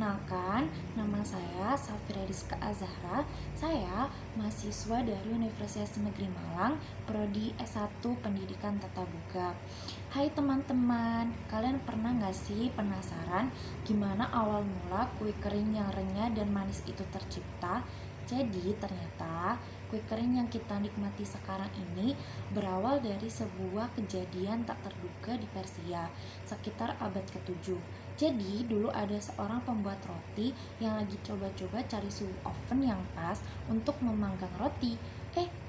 Perkenalkan, nama saya Safira Rizka Azahra. Saya mahasiswa dari Universitas Negeri Malang, Prodi S1 Pendidikan Tata Boga. Hai teman-teman, kalian pernah gak sih penasaran gimana awal mula kue kering yang renyah dan manis itu tercipta? Jadi ternyata kue kering yang kita nikmati sekarang ini berawal dari sebuah kejadian tak terduga di Persia sekitar abad ke-7. Jadi dulu ada seorang pembuat roti yang lagi coba-coba cari suhu oven yang pas untuk memanggang roti.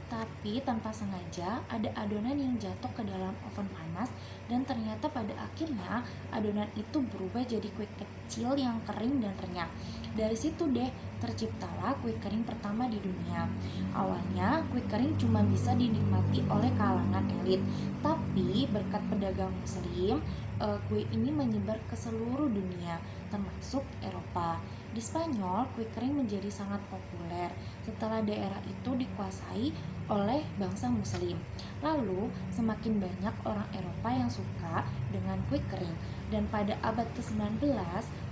Tapi tanpa sengaja ada adonan yang jatuh ke dalam oven panas dan ternyata pada akhirnya adonan itu berubah jadi kue kecil yang kering dan renyah. Dari situ deh terciptalah kue kering pertama di dunia. Awalnya kue kering cuma bisa dinikmati oleh kalangan elit, tapi berkat pedagang muslim, kue ini menyebar ke seluruh dunia, termasuk Eropa. Di Spanyol, kue kering menjadi sangat populer setelah daerah itu dikuasai oleh bangsa muslim. Lalu, semakin banyak orang Eropa yang suka dengan kue kering, dan pada abad ke-19,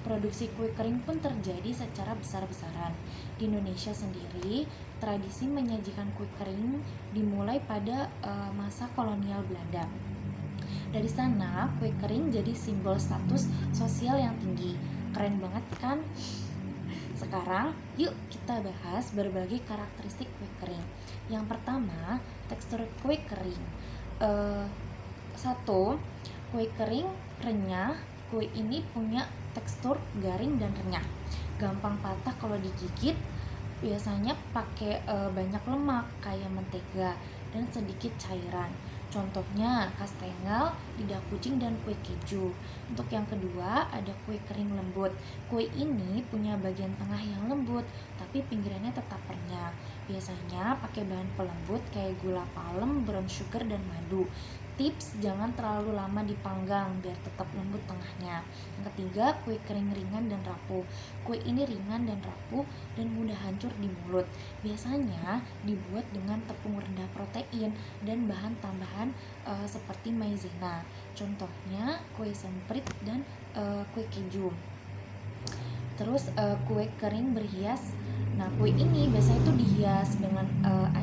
produksi kue kering pun terjadi secara besar-besaran. Di Indonesia sendiri, tradisi menyajikan kue kering dimulai pada masa kolonial Belanda. Dari sana, kue kering jadi simbol status sosial yang tinggi. Keren banget kan? Sekarang, yuk kita bahas berbagai karakteristik kue kering. Yang pertama, tekstur kue kering. 1. Kue kering renyah. Kue ini punya tekstur garing dan renyah, gampang patah kalau digigit. Biasanya pakai banyak lemak kayak mentega dan sedikit cairan. Contohnya kastengel, lidah kucing, dan kue keju. Untuk yang kedua ada kue kering lembut. Kue ini punya bagian tengah yang lembut, tapi pinggirannya tetap renyah. Biasanya pakai bahan pelembut kayak gula palem, brown sugar, dan madu. Tips, jangan terlalu lama dipanggang biar tetap lembut tengahnya. Yang ketiga, kue kering ringan dan rapuh. Kue ini ringan dan rapuh dan mudah hancur di mulut. Biasanya dibuat dengan tepung rendah protein dan bahan tambahan seperti maizena. Contohnya kue semprit dan kue keju. Terus kue kering berhias. Nah, kue ini biasanya itu dihias dengan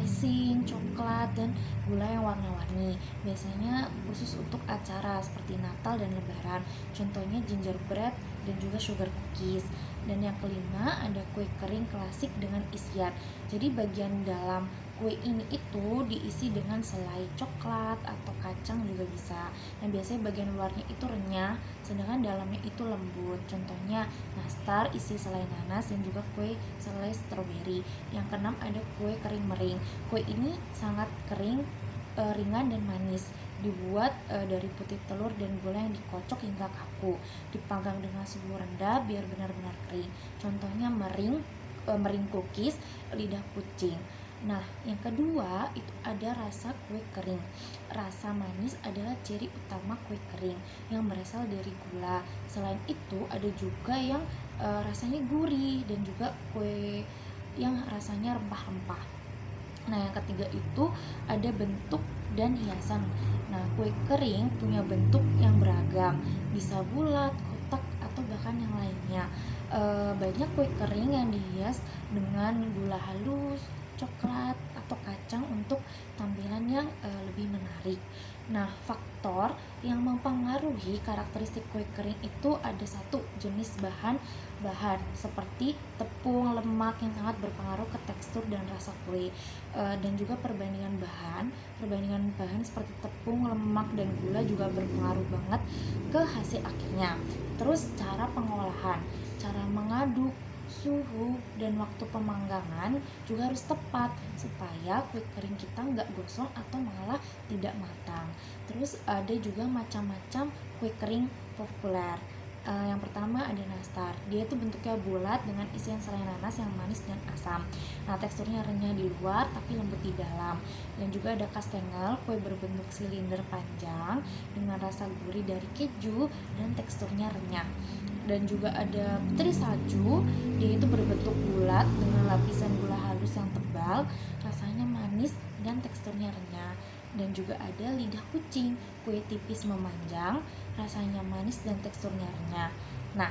icing, coklat, dan gula yang warna-warni. Biasanya khusus untuk acara seperti Natal dan Lebaran. Contohnya gingerbread dan juga sugar cookies. Dan yang kelima ada kue kering klasik dengan isian. Jadi bagian dalam kue ini itu diisi dengan selai coklat atau kacang juga bisa. Dan biasanya bagian luarnya itu renyah, sedangkan dalamnya itu lembut. Contohnya nastar isi selai nanas dan juga kue selai stroberi. Yang keenam ada kue kering mering. Kue ini sangat kering, ringan dan manis. Dibuat dari putih telur dan gula yang dikocok hingga kaku. Dipanggang dengan suhu rendah biar benar-benar kering. Contohnya mering cookies, lidah kucing. Nah, yang kedua itu ada rasa kue kering. Rasa manis adalah ciri utama kue kering yang berasal dari gula. Selain itu ada juga yang rasanya gurih dan juga kue yang rasanya rempah-rempah. Nah, yang ketiga itu ada bentuk dan hiasan. Nah, kue kering punya bentuk yang beragam, bisa bulat, kotak, atau bahkan yang lainnya. Banyak kue kering yang dihias dengan gula halus, coklat, atau kacang untuk tampilan yang lebih menarik. Nah, faktor yang mempengaruhi karakteristik kue kering itu ada satu, jenis bahan seperti tepung, lemak yang sangat berpengaruh ke tekstur dan rasa kue, dan juga perbandingan bahan seperti tepung, lemak, dan gula juga berpengaruh banget ke hasil akhirnya. Terus cara pengolahan, cara mengaduk, suhu, dan waktu pemanggangan juga harus tepat supaya kue kering kita nggak gosong atau malah tidak matang. Terus ada juga macam-macam kue kering populer. Yang pertama ada nastar. Dia itu bentuknya bulat dengan isian selai nanas yang manis dan asam. Nah, teksturnya renyah di luar tapi lembut di dalam. Dan juga ada kastengel, kue berbentuk silinder panjang dengan rasa gurih dari keju dan teksturnya renyah. Dan juga ada putri salju, dia itu berbentuk bulat dengan lapisan gula halus yang tebal, rasanya manis dan teksturnya renyah. Dan juga ada lidah kucing, kue tipis memanjang, rasanya manis dan teksturnya renyah. Nah,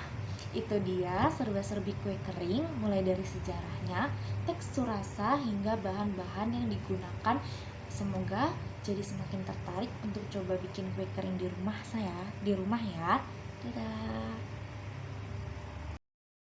Itu dia serba-serbi kue kering, mulai dari sejarahnya, tekstur rasa, hingga bahan-bahan yang digunakan. Semoga jadi semakin tertarik untuk coba bikin kue kering di rumah ya. Dadah.